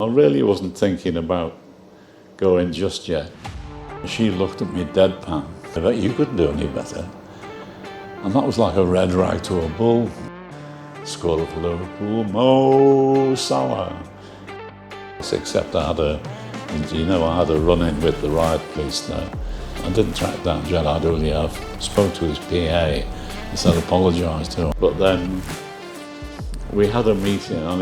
I really wasn't thinking about going just yet. She looked at me deadpan. I bet you couldn't do any better. And that was like a red rag to a bull. Scored for Liverpool, Mo Salah. Except I had I had a run-in with the riot police there. I didn't track down Gerard Houllier. I spoke to his PA and said apologised to him. But then we had a meeting and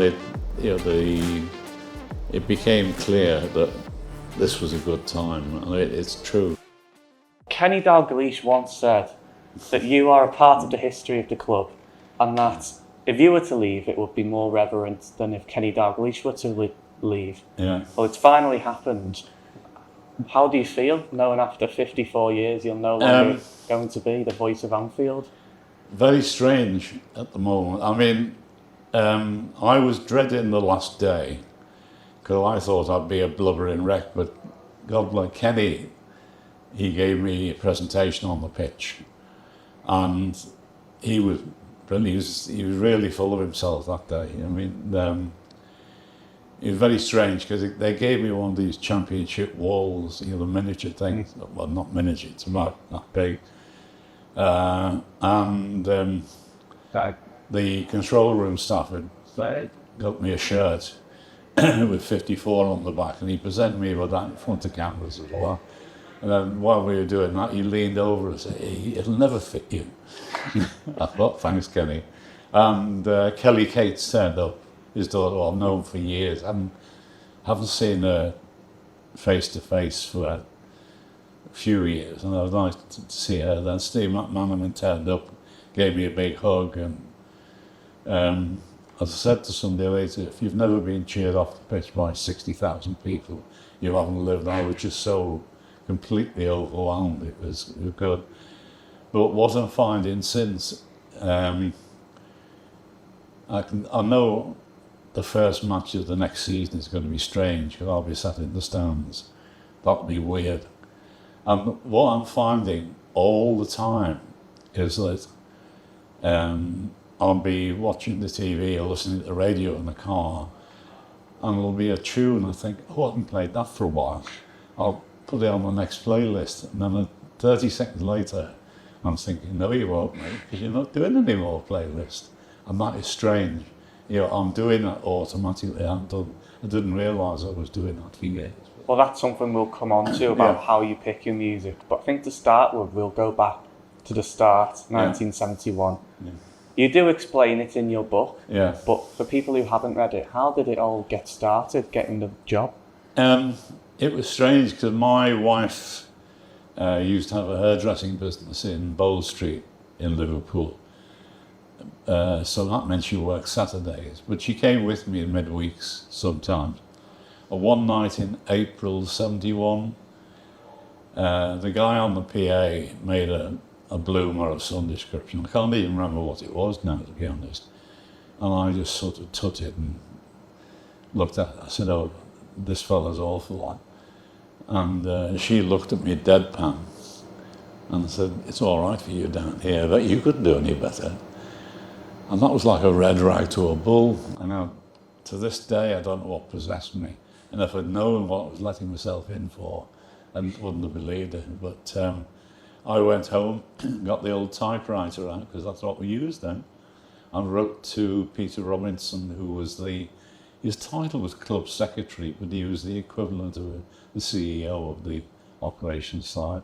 it became clear that this was a good time, and it's true. Kenny Dalglish once said that you are a part of the history of the club, and that if you were to leave, it would be more reverent than if Kenny Dalglish were to leave. Yeah. Well, it's finally happened. How do you feel, knowing after 54 years you're no longer going to be the voice of Anfield? Very strange at the moment. I mean, I was dreading the last day, because I thought I'd be a blubbering wreck, but God bless Kenny, he gave me a presentation on the pitch, and he was brilliant. He was really full of himself that day. I mean, it was very strange because they gave me one of these championship walls, the miniature things. Well, not miniature, it's about that big. The control room staff had got me a shirt with 54 on the back, and he presented me with that in front of cameras as well. And then while we were doing that, he leaned over and said, "Hey, it'll never fit you." I thought, thanks, Kenny. And Kelly Cates turned up, his daughter, who I've known for years. I haven't seen her face to face for a few years, and I'd like to see her. Then Steve McManaman turned up, gave me a big hug, and as I said to somebody later, if you've never been cheered off the pitch by 60,000 people, you haven't lived. I was just so completely overwhelmed. It was good. But what I'm finding since, I know the first match of the next season is going to be strange because I'll be sat in the stands. That'll be weird. And what I'm finding all the time is that I'll be watching the TV or listening to the radio in the car, and there'll be a tune. I think, I haven't played that for a while. I'll put it on the next playlist, and then 30 seconds later, I'm thinking, no, you won't, mate, because you're not doing any more playlists. And that is strange. I'm doing that automatically. I didn't realise I was doing that for years. Well, that's something we'll come on to about how you pick your music. But I think to start with, we'll go back to the start, 1971. Yeah. You do explain it in your book, but for people who haven't read it, how did it all get started, getting the job? It was strange because my wife used to have a hairdressing business in Bow Street in Liverpool. So that meant she worked Saturdays, but she came with me in midweeks sometimes. One night in April '71, the guy on the PA made a bloomer of some description. I can't even remember what it was now, to be honest. And I just sort of tutted and looked at it. I said, "Oh, this fella's awful." And she looked at me deadpan and said, "It's all right for you down here, but you couldn't do any better." And that was like a red rag to a bull. And to this day, I don't know what possessed me. And if I'd known what I was letting myself in for, I wouldn't have believed it. But I went home, got the old typewriter out, because that's what we used then, and wrote to Peter Robinson, who was his title was club secretary, but he was the equivalent of the CEO of the operations side.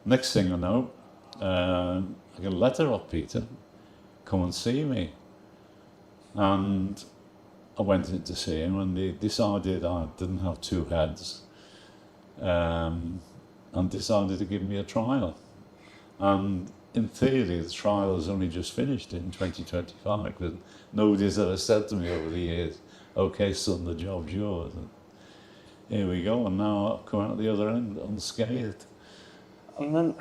Next thing I know, I get a letter off Peter, come and see me. And I went in to see him, and they decided I didn't have two heads, and decided to give me a trial. And in theory, the trial has only just finished in 2025, because nobody's ever said to me over the years, "Okay, son, the job's yours." And here we go, and now I've come out the other end unscathed. And then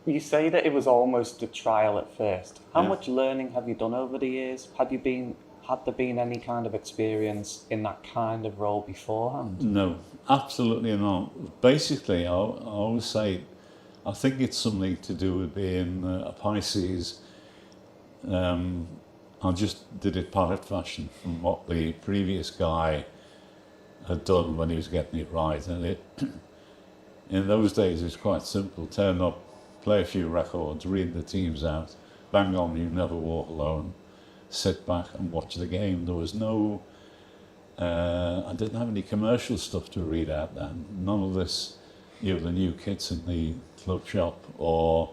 you say that it was almost a trial at first. How much learning have you done over the years? Had there been any kind of experience in that kind of role beforehand? No, absolutely not. Basically, I always say, I think it's something to do with being a Pisces. I just did it parrot fashion from what the previous guy had done when he was getting it right. And in those days, it was quite simple. Turn up, play a few records, read the teams out, bang on, You Never Walk Alone, sit back and watch the game. There was no... I didn't have any commercial stuff to read out then. None of this, the new kits in the club shop, or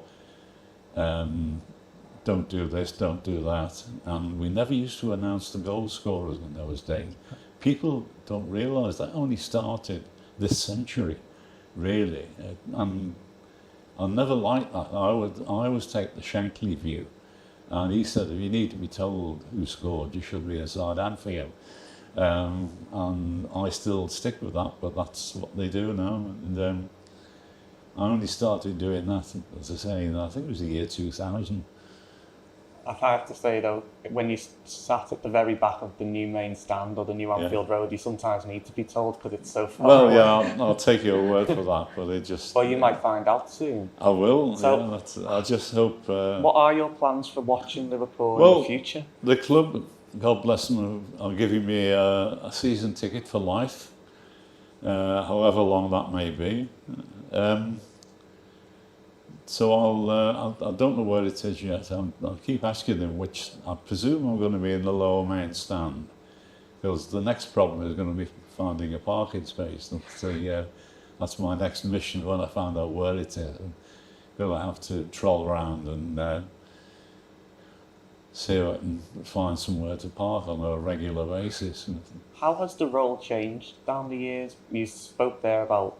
don't do this, don't do that. And we never used to announce the goal scorers in those days. People don't realise that only started this century, really. And I never liked that. I always take the Shankly view. And he said, if you need to be told who scored, you should be inside Anfield. And I still stick with that, but that's what they do now. And I only started doing that, as I say, I think it was the year 2000. I have to say though, when you sat at the very back of the new main stand or the new Anfield Road, you sometimes need to be told because it's so far away. Yeah, I'll take your word for that, but it just... Well, you might find out soon. I will, so, I just hope... what are your plans for watching Liverpool in the future? The club, God bless them, are giving me a season ticket for life, however long that may be. So I don't know where it is yet. I'll keep asking them which. I presume I'm going to be in the lower main stand, because the next problem is going to be finding a parking space. That's my next mission when I find out where it is. I'm going to have to troll around and see if I can find somewhere to park on a regular basis. How has the role changed down the years? You spoke there about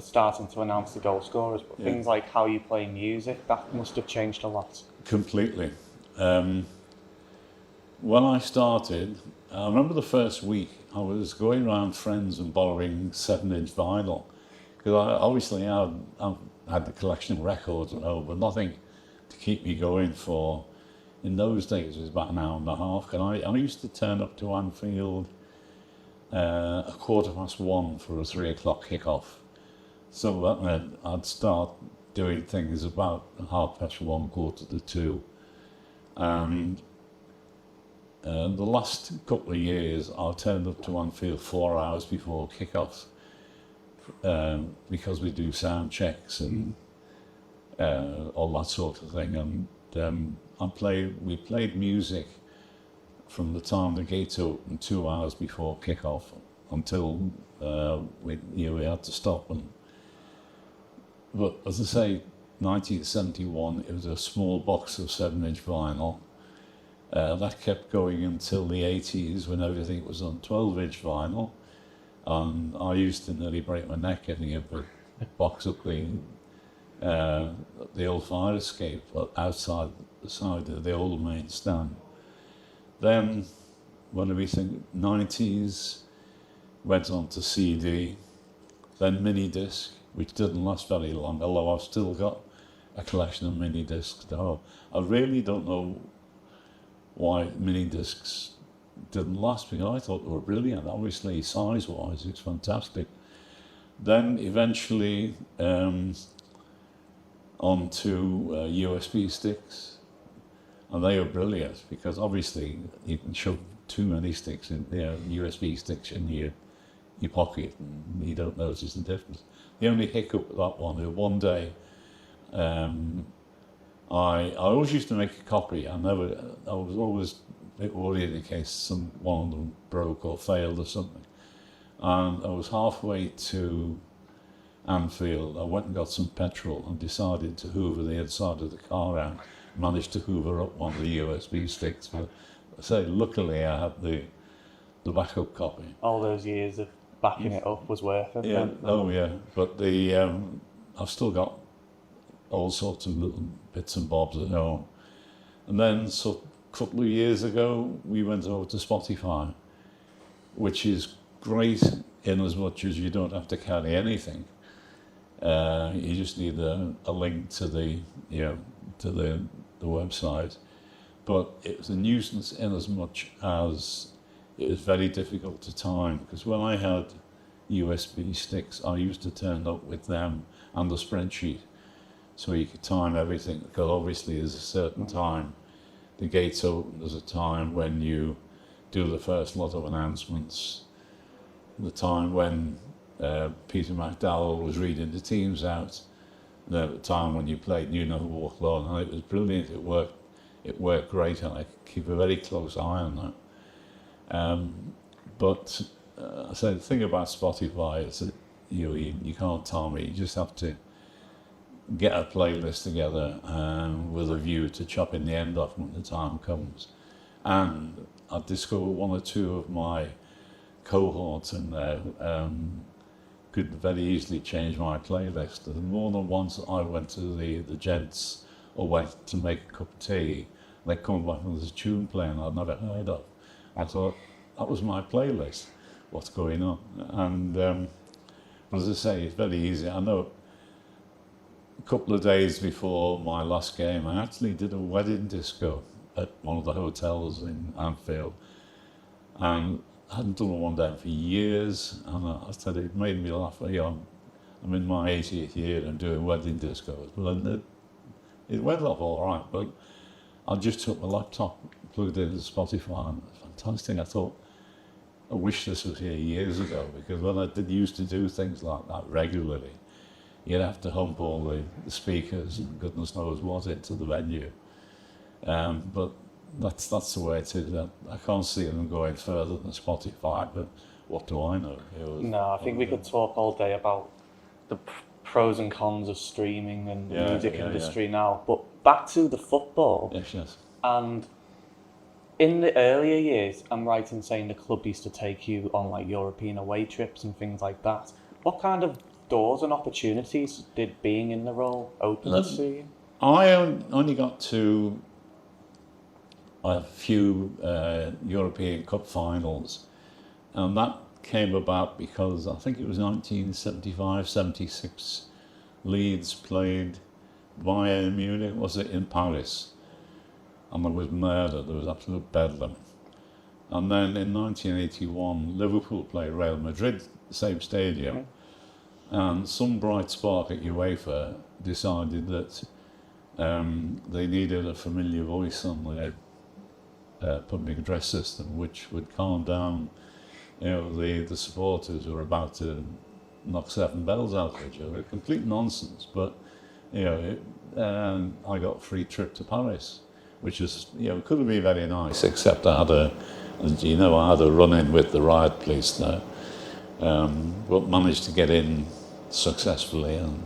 starting to announce the goal scorers, but things like how you play music, that must have changed a lot. Completely. When I started, I remember the first week I was going around friends and borrowing 7-inch vinyl, because I obviously had the collection of records at home, but nothing to keep me going for. In those days it was about an hour and a half, and I used to turn up to Anfield 1:15 for a 3 o'clock kickoff. So that meant I'd start doing things about 1:30, 1:45. And the last couple of years, I turned up to Anfield 4 hours before kickoff, because we do sound checks and all that sort of thing. And we played music from the time the gates opened 2 hours before kickoff until we had to stop. But as I say, 1971, it was a small box of 7-inch vinyl. That kept going until the 80s, when everything was on 12-inch vinyl. And I used to nearly break my neck getting a box up the old fire escape outside the side of the old main stand. Then, when we think 90s, went on to CD, then mini disc, which didn't last very long, although I've still got a collection of mini discs now. I really don't know why mini discs didn't last, because I thought they were brilliant. Obviously, size-wise, it's fantastic. Then eventually onto USB sticks, and they were brilliant because obviously you can shove too many sticks in USB sticks in your pocket, and you don't notice the difference. The only hiccup with that one is one day, I always used to make a copy. I was always a bit worried in case one of them broke or failed or something. And I was halfway to Anfield. I went and got some petrol and decided to hoover the inside of the car out. Managed to hoover up one of the USB sticks. But I say, luckily I had the backup copy. All those years of backing it up was worth it. Yeah. Oh yeah. But I've still got all sorts of little bits and bobs at home. And then a couple of years ago, we went over to Spotify, which is great in as much as you don't have to carry anything. You just need a link to the website. But it was a nuisance in as much as it was very difficult to time, because when I had USB sticks, I used to turn up with them and the spreadsheet, so you could time everything, because obviously there's a certain time the gates open, there's a time when you do the first lot of announcements, the time when Peter McDowell was reading the teams out, the time when you played You Never Walk Alone, and it was brilliant. It worked great, and I keep a very close eye on that. But I say the thing about Spotify is that you can't tell me. You just have to get a playlist together with a view to chopping the end off when the time comes. And I discovered one or two of my cohorts in there could very easily change my playlist. And more than once I went to the gents or went to make a cup of tea, they come back and there's a tune playing I'd never heard of. I thought, that was my playlist, what's going on? And as I say, it's very easy. I know a couple of days before my last game, I actually did a wedding disco at one of the hotels in Anfield. And I hadn't done one down for years, and I said it made me laugh. I'm in my 80th year and doing wedding discos, but it went off all right. But I just took my laptop, plugged it into Spotify, and it was fantastic. I thought, I wish this was here years ago, because when I used to do things like that regularly, you'd have to hump all the speakers and goodness knows what into the venue. But that's the way it is. I can't see them going further than Spotify, but what do I know? No, I think we could talk all day about the pros and cons of streaming and the music industry now. But back to the football. Yes. And in the earlier years, I'm right in saying the club used to take you on like European away trips and things like that. What kind of doors and opportunities did being in the role open to you? I only got to a few European Cup finals, and that came about because I think it was 1975-76. Leeds played Bayern Munich, was it, in Paris, and there was murder, there was absolute bedlam. And then in 1981, Liverpool played Real Madrid, the same stadium, and some bright spark at UEFA decided that they needed a familiar voice on their public address system, which would calm down, the supporters who were about to knock 7 bells out of each other. Complete nonsense, but I got a free trip to Paris, which was could have been very nice, except I had a run-in with the riot police there, but managed to get in successfully and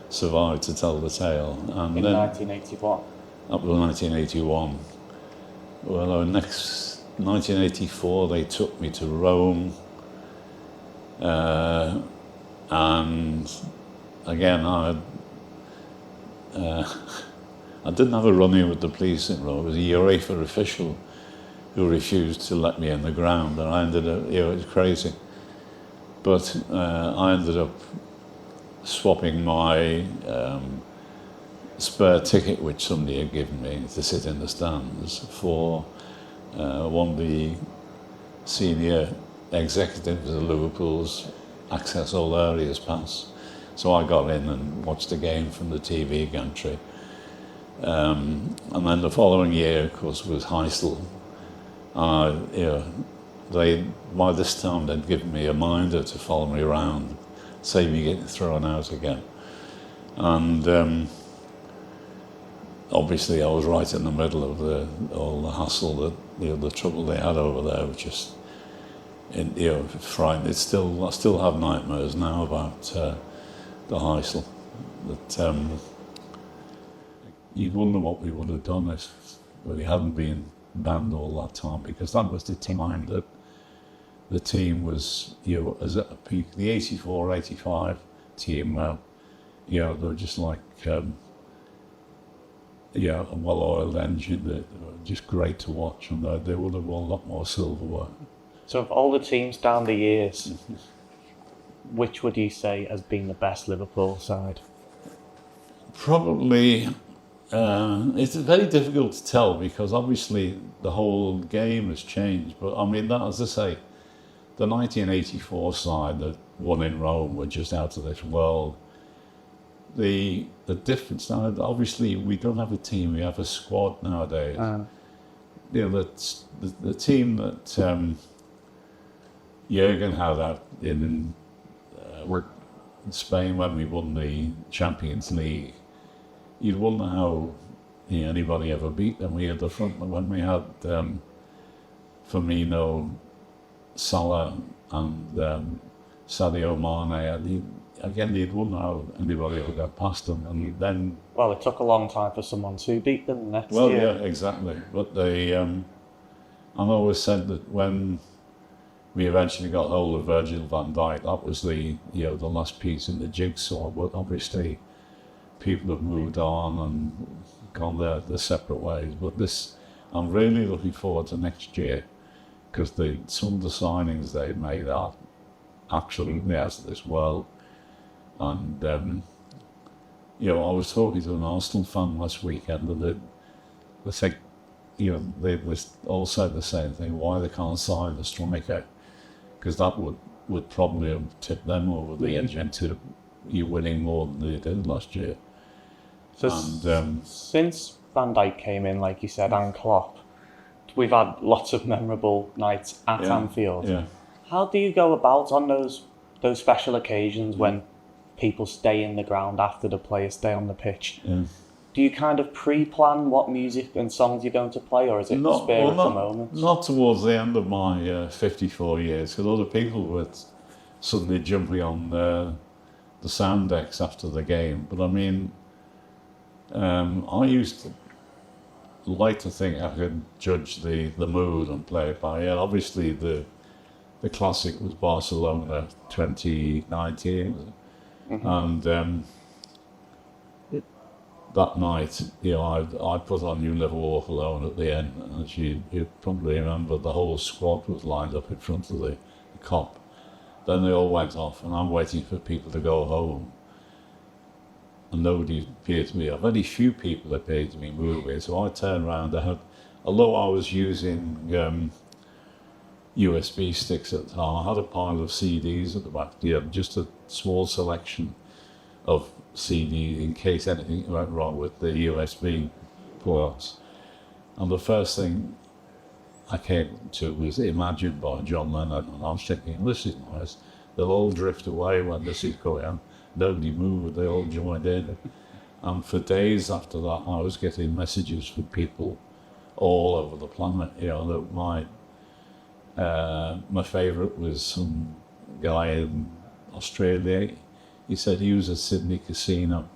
survived to tell the tale. And in then, 1981? That was 1981. Well, next 1984 they took me to Rome, and again I didn't have a run-in with the police in Rome. It was a UEFA official who refused to let me in the ground, and I ended up, it was crazy. But I ended up swapping my spare ticket, which somebody had given me to sit in the stands, for one of the senior executives of Liverpool's Access All Areas pass. So I got in and watched the game from the TV gantry. And then the following year, of course, was Heysel. By this time they'd given me a minder to follow me around, save me getting thrown out again. And obviously I was right in the middle of all the hassle, that the trouble they had over there, which is frightening. I still have nightmares now about the Heysel. That you'd wonder what we would have done if we hadn't been banned all that time, because that was the time that the team was, as at a peak. The 84-85 team, they were just like a well-oiled engine. They were just great to watch, and they would have won a lot more silverware. So of all the teams down the years, which would you say has been the best Liverpool side? Probably, it's very difficult to tell, because obviously the whole game has changed. But I mean, that, as I say, the 1984 side that won in Rome were just out of this world. The difference now, obviously, we don't have a team; we have a squad nowadays. The team that Jurgen had that in Spain when we won the Champions League. You'd wonder how anybody ever beat them. We had the front when we had Firmino, Salah, and Sadio Mane. Again, you'd wonder how anybody ever got past them. And then, well, it took a long time for someone to beat them next year. Well, yeah, exactly. But they, I've always said that when we eventually got hold of Virgil van Dijk, that was the last piece in the jigsaw. But obviously, people have moved on and gone their separate ways. But I'm really looking forward to next year, because some of the signings they've made are absolutely out of this world. And I was talking to an Arsenal fan last weekend, and they think, they all said the same thing: why they can't sign a striker, because that would probably have tipped them over the edge into winning more than they did last year. So since Van Dijk came in, like you said, and Klopp, we've had lots of memorable nights at Anfield. Yeah. How do you go about on those special occasions when people stay in the ground after the players stay on the pitch? Yeah. Do you kind of pre-plan what music and songs you're going to play, or is it spare of the moment? Not towards the end of my 54 years, because other people would suddenly jumping on the sound decks after the game. But I mean, I used to like to think I could judge the mood and play it by ear. Obviously, the classic was Barcelona 2019, and that night, I put on "You Never Walk Alone" at the end, and as you probably remember, the whole squad was lined up in front of the cop. Then they all went off, and I'm waiting for people to go home. And nobody appeared to me, or very few people appeared to be moving. So I turned around. Although I was using USB sticks at the time, I had a pile of CDs at the back. Just a small selection of CDs in case anything went wrong with the USB ports. And the first thing I came to was "Imagine" by John Lennon, and I was thinking, this is nice. They'll all drift away when this is going on. Nobody moved, they all joined in. And for days after that, I was getting messages from people all over the planet. That my favourite was some guy in Australia. He said he was at Sydney Casino,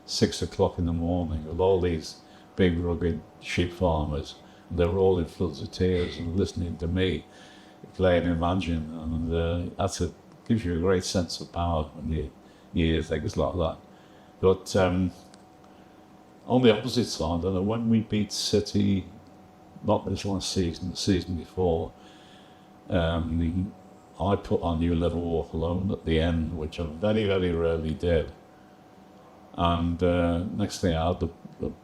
6 o'clock in the morning, with all these big rugged sheep farmers. And they were all in floods of tears and listening to me playing "Imagine." And gives you a great sense of power when you hear things like that. But on the opposite side, when we beat City, not this last season, the season before, I put on "You Never Walk Alone" at the end, which I very, very rarely did. And next thing I had the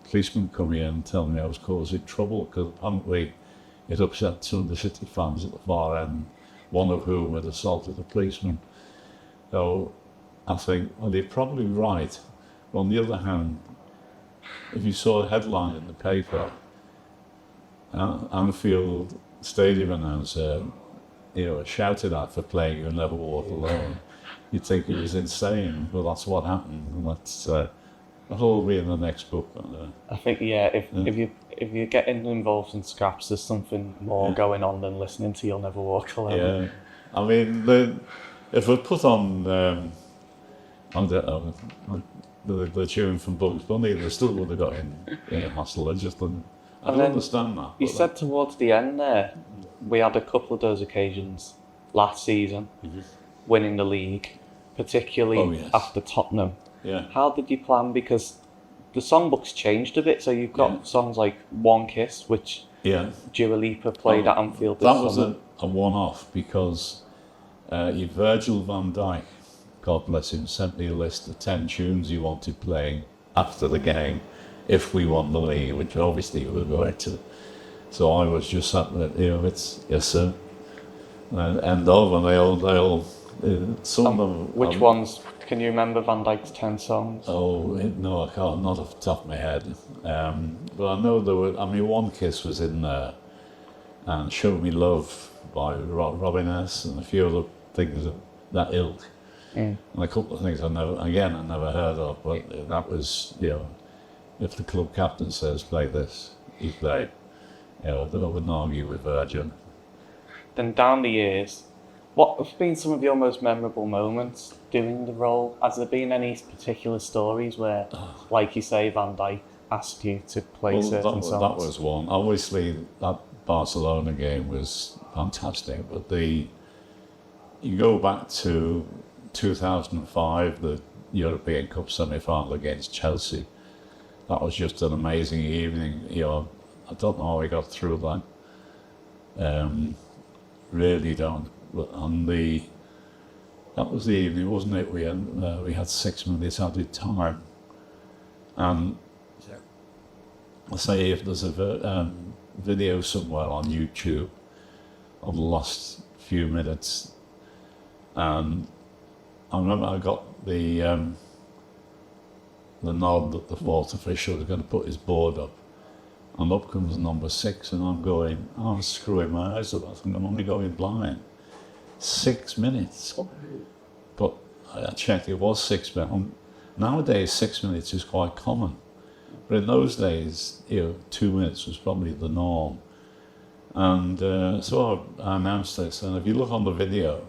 policeman come in and tell me I was causing trouble, because apparently it upset some of the City fans at the far end, one of whom had assaulted a policeman. So I think, well, they're probably right. But on the other hand, if you saw a headline in the paper, Anfield stadium announcer, shouted at for playing "You Never Walk Alone," you'd think it was insane, but that's what happened, and that'll all be in the next book. I think, if you're getting involved in scraps, there's something more going on than listening to "You'll Never Walk Alone." Yeah, I mean, if we put on, I don't know, the tune from Bugs Bunny, they still would have got in a hassle. I don't understand that. You said towards the end there, we had a couple of those occasions last season, winning the league, particularly after Tottenham. Yeah. How did you plan? Because the songbook's changed a bit, so you've got songs like "One Kiss," which Dua Lipa played at Anfield this That was summer. a one-off, because Virgil van Dijk, God bless him, sent me a list of 10 tunes he wanted playing after the game if we won the league, which obviously we were going to. So I was just sat there, it's yes sir, and end of, and they all some of them. Which ones? Can you remember Van Dijk's 10 songs? Oh no, I can't, not off the top of my head. But I know there were. I mean, "One Kiss" was in there, and "Show Me Love" by Robin S. and a few other things of that ilk. And a couple of things I never heard of, but that was, if the club captain says play this, he's played. I wouldn't argue with Virgil. Then down the years, what have been some of your most memorable moments doing the role? Has there been any particular stories where, like you say, Van Dijk asked you to play certain songs? That was one. Obviously, that Barcelona game was fantastic, but you go back to 2005, the European Cup semi-final against Chelsea. That was just an amazing evening. I don't know how we got through that. Really don't. But that was the evening, wasn't it? We had 6 minutes added time, and I say if there's a video somewhere on YouTube of the last few minutes, and I remember I got the nod that the fourth official was going to put his board up, and up comes number 6, and I'm screwing my eyes up. I think I'm only going blind. 6 minutes. But I checked, it was 6 minutes. Nowadays, 6 minutes is quite common. But in those days, 2 minutes was probably the norm. And so I announced this, and if you look on the video,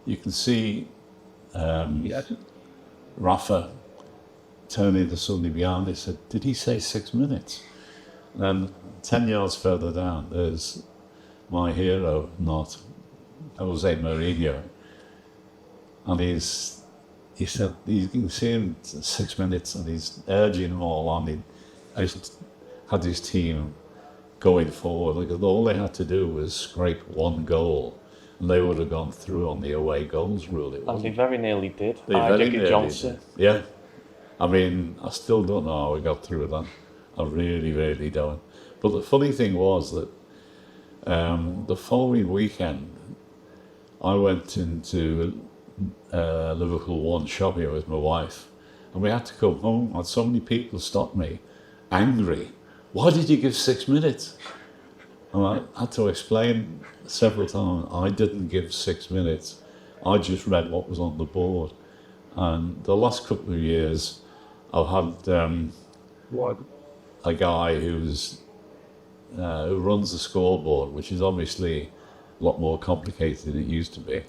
you can see Rafa turning to somebody behind. He said, "Did he say 6 minutes?" And then 10 yards further down, there's my hero, not Jose Mourinho. And he said, you can see him 6 minutes, and he's urging them all on. He had his team going forward. Like, all they had to do was scrape one goal, and they would have gone through on the away goals rule. And they very nearly did. They very nearly Johnson. did. Yeah. I mean, I still don't know how we got through that. I really, really don't. But the funny thing was that the following weekend, I went into Liverpool one shopping with my wife, and we had to come home, and so many people stopped me, angry. "Why did you give 6 minutes?" And I had to explain several times, I didn't give 6 minutes. I just read what was on the board. And the last couple of years, I've had a guy who runs the scoreboard, which is obviously a lot more complicated than it used to be.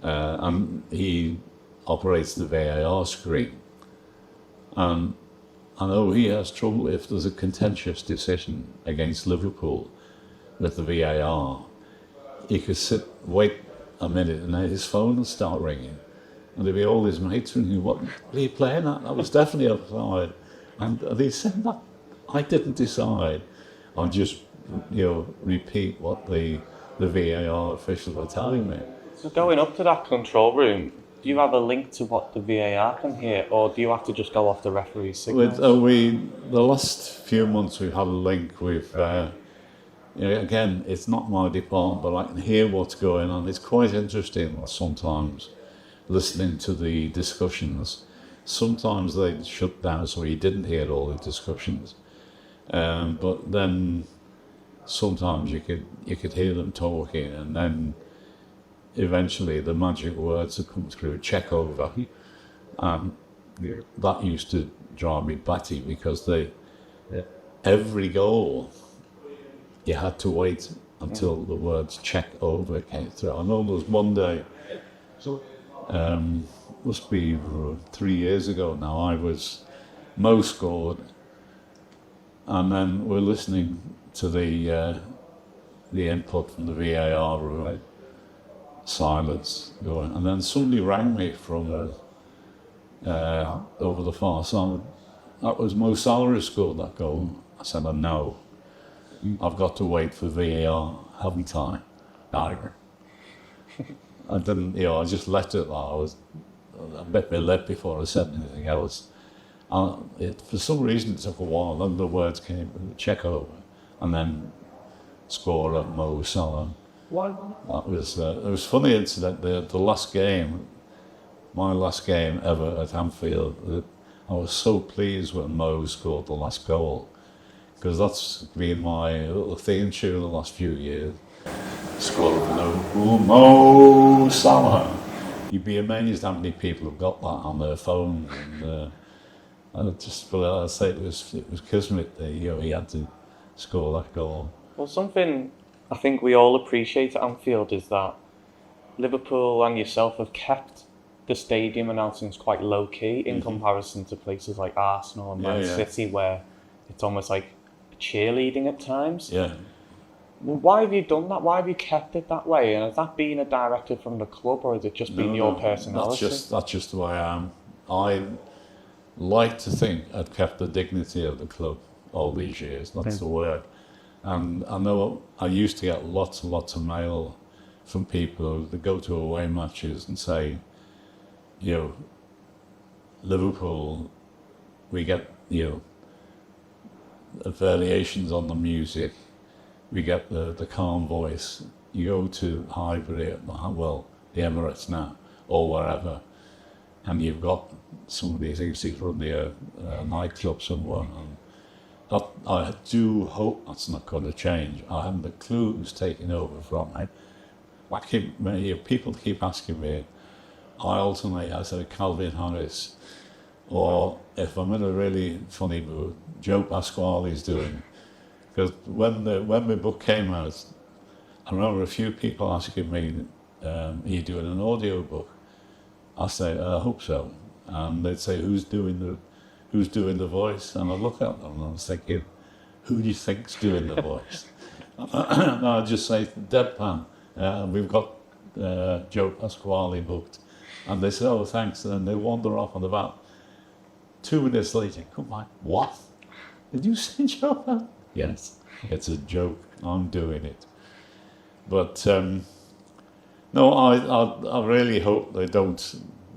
And he operates the VAR screen. And I know he has trouble if there's a contentious decision against Liverpool with the VAR. He could wait a minute, and then his phone will start ringing. And there'd be all his mates ringing, "What are you playing at? That was definitely offside." And he said, "That I didn't decide. I just, repeat what the VAR officials were telling me." So going up to that control room, do you have a link to what the VAR can hear, or do you have to just go off the referee's signals? The last few months we've had a link with, again, it's not my department, but I can hear what's going on. It's quite interesting sometimes, listening to the discussions. Sometimes they shut down so you didn't hear all the discussions. But then sometimes you could hear them talking, and then eventually the magic words would come through, "check over." And that used to drive me batty, because every goal you had to wait until the words "check over" came through. I know there was one day, must be 3 years ago now, Mo scored, and then we're listening to the input from the VAR room, silence going, and then somebody rang me from over the far side. That was Mo Salah who scored that goal. I said, "I know. I've got to wait for VAR, haven't I?" I didn't, I just left it there. I bit my lip before I said anything else. For some reason it took a while, then the words came, "check over," and then scorer Mo Salah. That was, it was funny incident, the last game, my last game ever at Anfield, I was so pleased when Mo scored the last goal, because that's been my little theme tune the last few years. scorer for Liverpool, Mo Salah. You'd be amazed how many people have got that on their phone. And I say it was kismet that he had to score that goal. Well, something I think we all appreciate at Anfield is that Liverpool and yourself have kept the stadium announcements quite low key in comparison to places like Arsenal and Man City, where it's almost like cheerleading at times. Yeah. Well, why have you done that? Why have you kept it that way? And has that been a directive from the club, or has it just been your personality? That's just the way I am. I like to think I've kept the dignity of the club all these years. That's the word. And I know I used to get lots and lots of mail from people that go to away matches and say, Liverpool, we get, variations on the music. We get the calm voice. You go to Highbury, the Emirates now, or wherever, and you've got some of these things run the nightclub somewhere. And that, I do hope that's not going to change. I haven't a clue who's taking over from it. People keep asking me, I alternate as a Calvin Harris, or if I'm in a really funny mood, Joe Pasquale's doing. Because when my book came out, I remember a few people asking me, are you doing an audio book? I say, I hope so. And they'd say, who's doing the voice? And I look at them and I was thinking, who do you think's doing the voice? And I'd just say, deadpan, we've got Joe Pasquale booked. And they say, oh, thanks. And then they wander off, and about 2 minutes later, come on, what? Did you say Joe? Yes, it's a joke. I'm doing it. But no, I really hope they don't,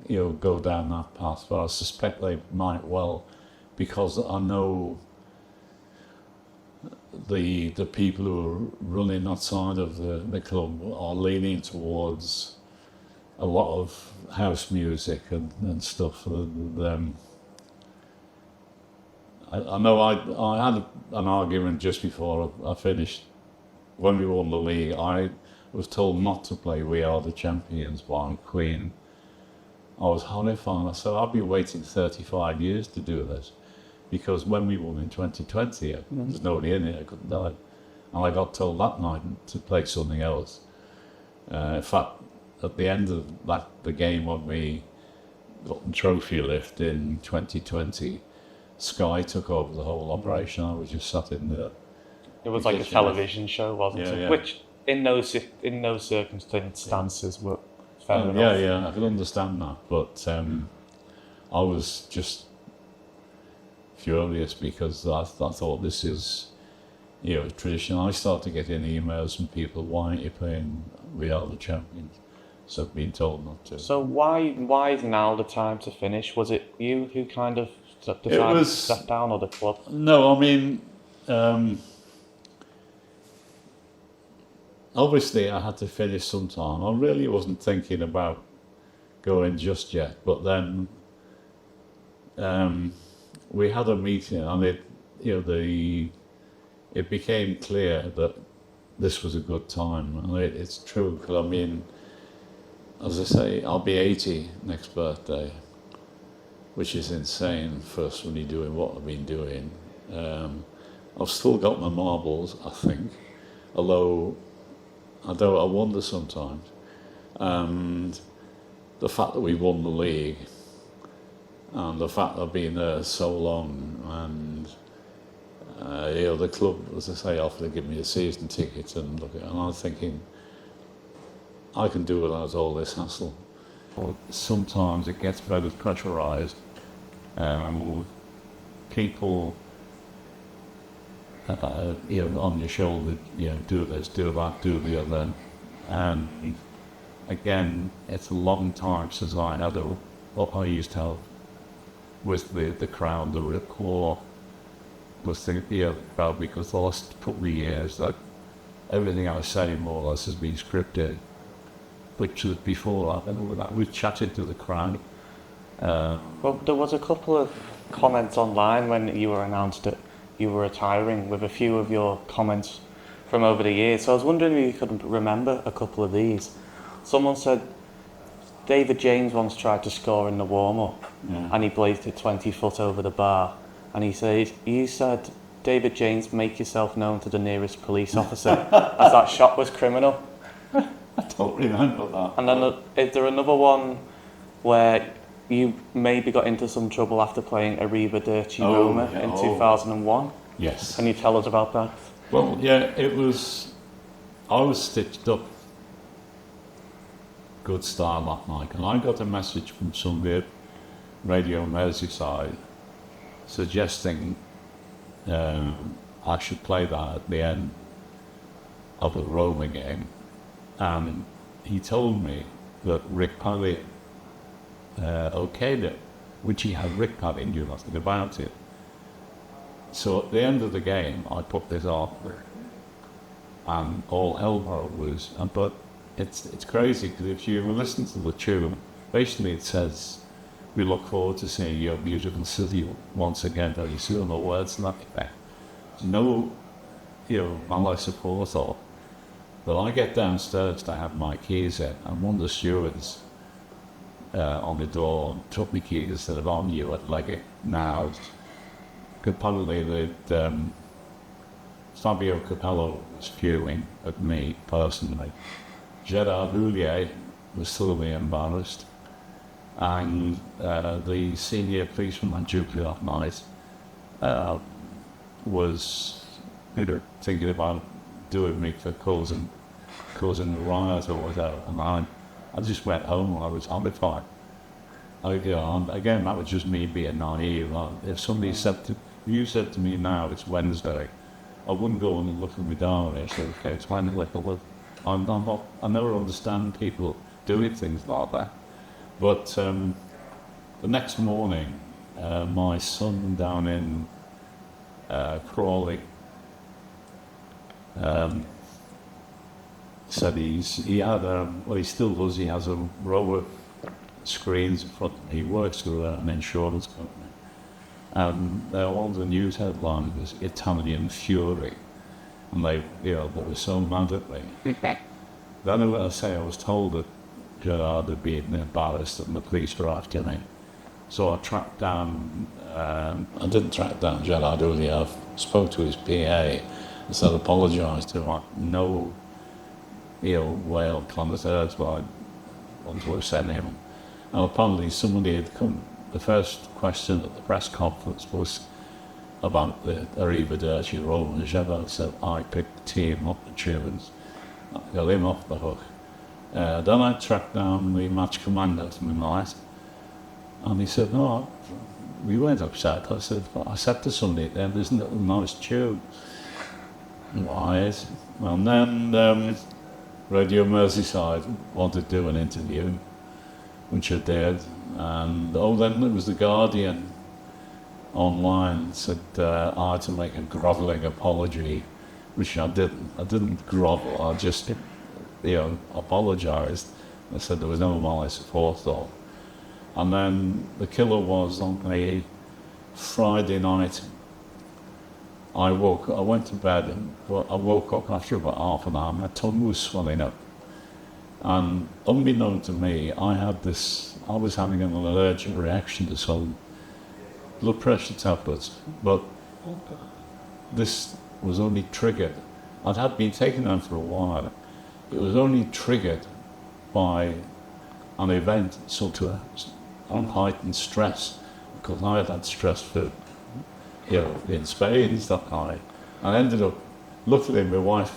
go down that path. But I suspect they might well, because I know the people who are running that side of the club are leaning towards a lot of house music and stuff. I know I had an argument just before I finished. When we won the league, I was told not to play We Are the Champions by Queen. I was horrified. I said, I've been waiting 35 years to do this, because when we won in 2020, there's nobody in it, I couldn't die. And I got told that night to play something else. In fact, at the end of the game when we got the trophy lift in 2020, Sky took over the whole operation. I was just sat in there. It was like a television show, wasn't it? Yeah. Which, in those circumstances, were fair enough. Yeah, I can understand that. But I was just furious because I thought this is, tradition. I started getting emails from people, why aren't you playing We Are the Champions? So I've been told not to. So why is now the time to finish? Was it you who kind of decided to step down, or the club? No, I mean, obviously I had to finish sometime. I really wasn't thinking about going just yet, but then we had a meeting, and it became clear that this was a good time, and it's true. Because I mean, as I say, I'll be 80 next birthday, which is insane for somebody doing what I've been doing. I've still got my marbles, I think, although I wonder sometimes. And the fact that we won the league, and the fact that I've been there so long, and the club, as I say, offered to give me a season ticket, and I'm thinking, I can do without all this hassle. Sometimes it gets very pressurised. People, on your shoulder, do this, do that, do the other. And again, it's a long time since I had what I used to have with the crowd, the rapport, was the crowd, because the last couple of years, that everything I was saying more or less has been scripted. Which was before that, we chatted to the crowd. Well, there was a couple of comments online when you were announced that you were retiring, with a few of your comments from over the years. So I was wondering if you could remember a couple of these. Someone said David James once tried to score in the warm-up, and he blazed it 20 foot over the bar. And he said, David James, make yourself known to the nearest police officer, as that shot was criminal. I don't remember that. And then is there another one where you maybe got into some trouble after playing Arrivederci Roma in 2001? Yes. Can you tell us about that? Well, yeah, I was stitched up good style that night, and I got a message from somebody at Radio Merseyside suggesting I should play that at the end of the Roma game, and he told me that Rick Paddy okayed it, which he had. Rick Paddy knew nothing about it. So at the end of the game, I put this off, and all hell broke loose. But it's crazy, because if you listen to the tune, basically it says, "We look forward to seeing your beautiful city once again very soon," or words to that effect. No, malice support or. But I get downstairs to have my keys in, and one of the stewards on the door took my keys and said, "On you at like now." Could probably Fabio Capello was fuming at me personally. Gerard Houllier was thoroughly embarrassed, and the senior policeman on duty that night was thinking about doing me for causing a riot or whatever, and I just went home and I was horrified. Again, that was just me being naive. If somebody you said to me now it's Wednesday, I wouldn't go and look at my diary and say, okay, it's Wednesday. I never understand people doing things like that. But the next morning, my son down in Crawley said he still does, he has a row of screens in front of him. He works for an insurance company. And all the news headlines was Italian fury. And they were so mad at me. Then I was told that Gerard had been embarrassed and the police were after me. So I tracked down, I didn't track down Gerard Houllier. I spoke to his PA and said, apologised to him. No whale connoisseurs, but I wanted to have sent him. And apparently somebody had come. The first question at the press conference was about the Arrivederci Roma. And Gerard said, I picked the team up the tunes. I got him off the hook. Then I tracked down the match commander from the night, and he said, no, we weren't upset. I said to somebody then, isn't it a nice tune? Why is it? Well, then Radio Merseyside wanted to do an interview, which I did, and then it was The Guardian online said I had to make a grovelling apology, which I didn't. I didn't grovel, I just apologised. I said there was no malice aforethought. And then the killer was on a Friday night. I went to bed, and I woke up after about half an hour. My tongue was swelling up. And unbeknown to me, I was having an allergic reaction to some blood pressure tablets. But this was only triggered. I'd been taking them for a while. It was only triggered by an event, sort of heightened stress, because I had had stress for, in Spain and stuff like that. I ended up, luckily my wife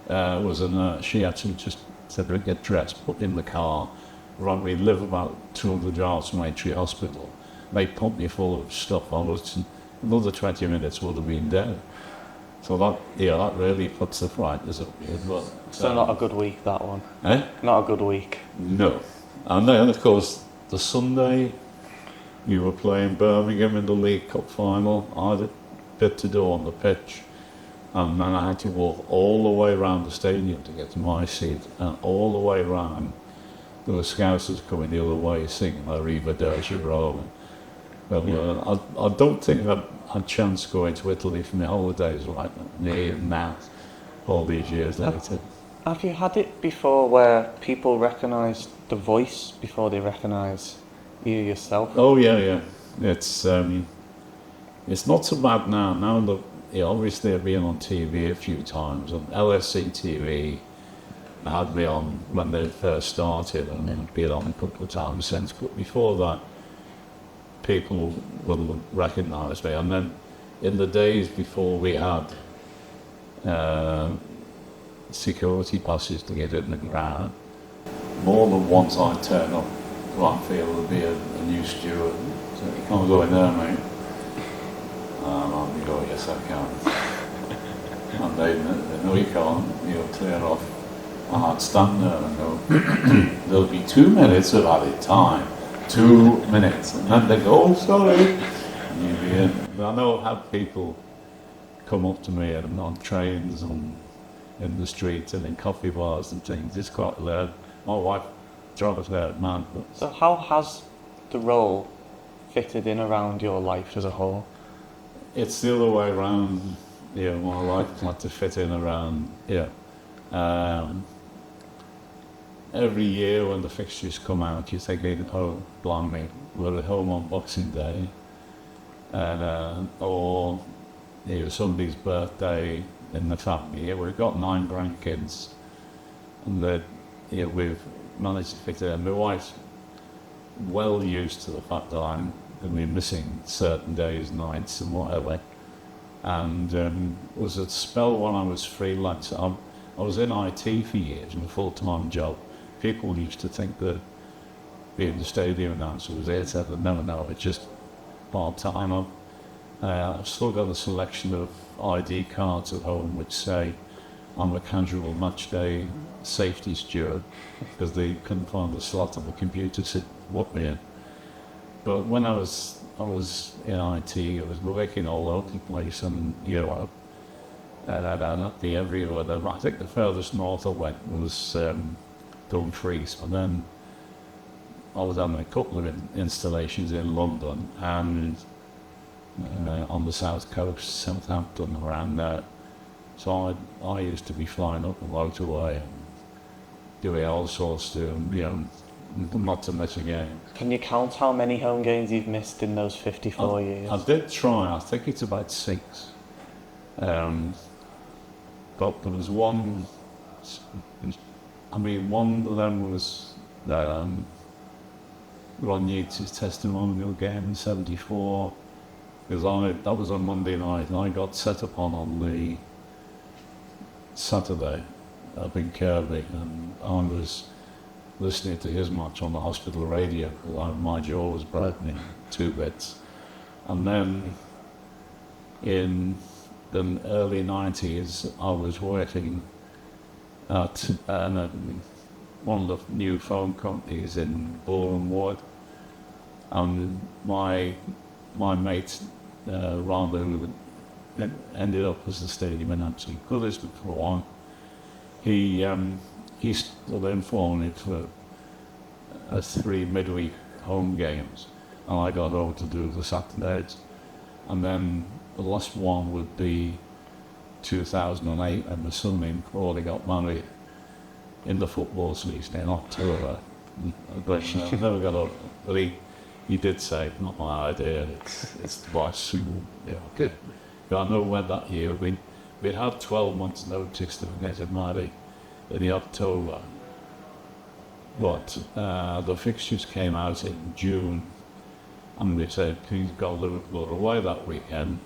was a nurse. She actually just said, get dressed, put in the car. We live about 200 yards from Aintree Hospital. They pumped me full of stuff. Another 20 minutes would have been dead. So that really puts the frighteners up. So not a good week, that one. Eh? Not a good week. No. And then, of course, the Sunday, you were playing Birmingham in the League Cup final. I had a bit to do on the pitch. And then I had to walk all the way around the stadium to get to my seat. And all the way around, there were scousers coming the other way singing Arrivederci Roma. Well, I don't think I've had a chance to go into Italy for my holidays right now. all these years later. Have you had it before where people recognise the voice before they recognise you yourself? Oh yeah. It's not so bad now. Now that obviously I've been on TV a few times on LSC TV. I had me on when they first started, and I've been on a couple of times since. But before that, people will recognise me. And then in the days before we had security passes to get in the ground, more than once I'd turn up to Anfield, there'd be a new steward. So you can't go in there, mate. And I'd go, yes, I can. And they no, you can't. You'll clear off. And I'd stand there and go, there'll be 2 minutes of added time. 2 minutes. And then they go, oh, sorry. And you'd be in. But I know I've had people come up to me and on trains and in the streets and in coffee bars and things. It's quite loud. My wife drives there, man. So how has the role fitted in around your life as a whole? It's the other way around. My life had to fit in around, every year when the fixtures come out, you think, oh, blimey, we're at home on Boxing Day, and or somebody's birthday in the family. We've got 9 grandkids, and we've managed to fit it in. My wife's well used to the fact that I'm going to be missing certain days, nights, and whatever. And was a spell when I was freelance. I was in IT for years, in a full-time job. People used to think that being the stadium announcer was it. I said, no, it's just part-time. I've still got a selection of ID cards at home which say I'm a casual match day safety steward, because they couldn't find a slot on the computer to put me in. But when I was in IT, I was working all over the place, and I'd be everywhere. I think the furthest north I went was Dumfries, and then I was on a couple of installations in London and on the south coast, Southampton, around there. So I used to be flying up the motorway and doing all sorts to, not to miss a game. Can you count how many home games you've missed in those 54 years? I did try. I think it's about 6. But there was one. One of them was Ron Yeats' testimonial game in '74. Because that was on Monday night, and I got set upon on the Saturday up in Kirby, and I was listening to his match on the hospital radio. My jaw was broken in 2 bits. And then in the early 90s, I was working at one of the new phone companies in Boreham Wood, and my mate Rhonda, who ended up as the stadium announcer, he could listen for a while. He stood in for me for 3 midweek home games, and I got over to do the Saturdays. And then the last one would be 2008, and my son in Crawley got married in the football season in October. But I never got up. But he did say, not my idea, it's the boss who, good. But I know when that year, we had 12 months notice to get married in the October. But the fixtures came out in June, and they said, please go Liverpool away that weekend,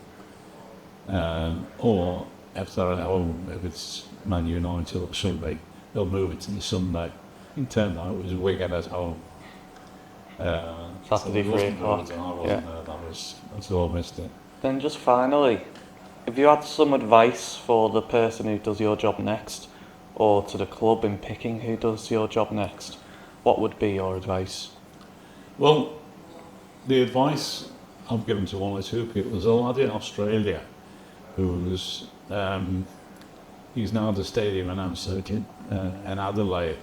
or if they're at home, if it's Man United or Sunday, they'll move it to the Sunday. It turned out it was a weekend at home. Saturday, 3 o'clock. That's all I missed it. Then just finally, if you had some advice for the person who does your job next, or to the club in picking who does your job next, what would be your advice? Well, the advice I've given to 1 or 2 people is a lad in Australia who's he's now the stadium announcer in Adelaide,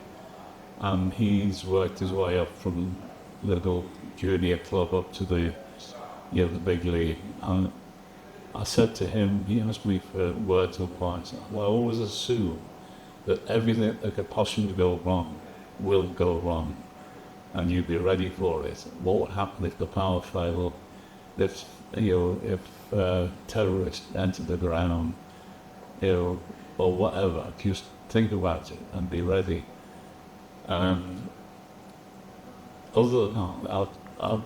and he's worked his way up from little junior club up to the big league. And I said to him, he asked me for words of advice. Well, I always assume that everything that could possibly go wrong will go wrong, and you'd be ready for it. What would happen if the power failed? If terrorists enter the ground, or whatever? Just think about it and be ready. And other than that, I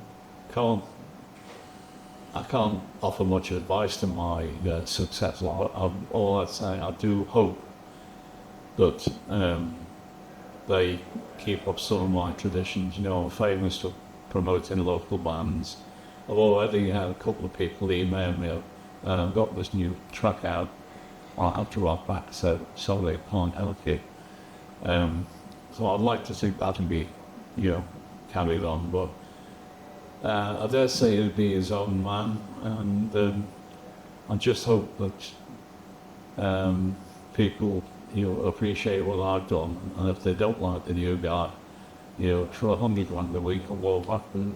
can't offer much advice to my successor. All I'd say, I do hope that they keep up some of my traditions. I'm famous for promoting local bands. I've already had a couple of people email me, I've got this new track out, I'll have to rock back, so they can't help you. So I'd like to think that can be, carried on, but I dare say he'll be his own man, and I just hope that people appreciate what I've done, and if they don't like the new guy, for £100 a week, I'll walk back and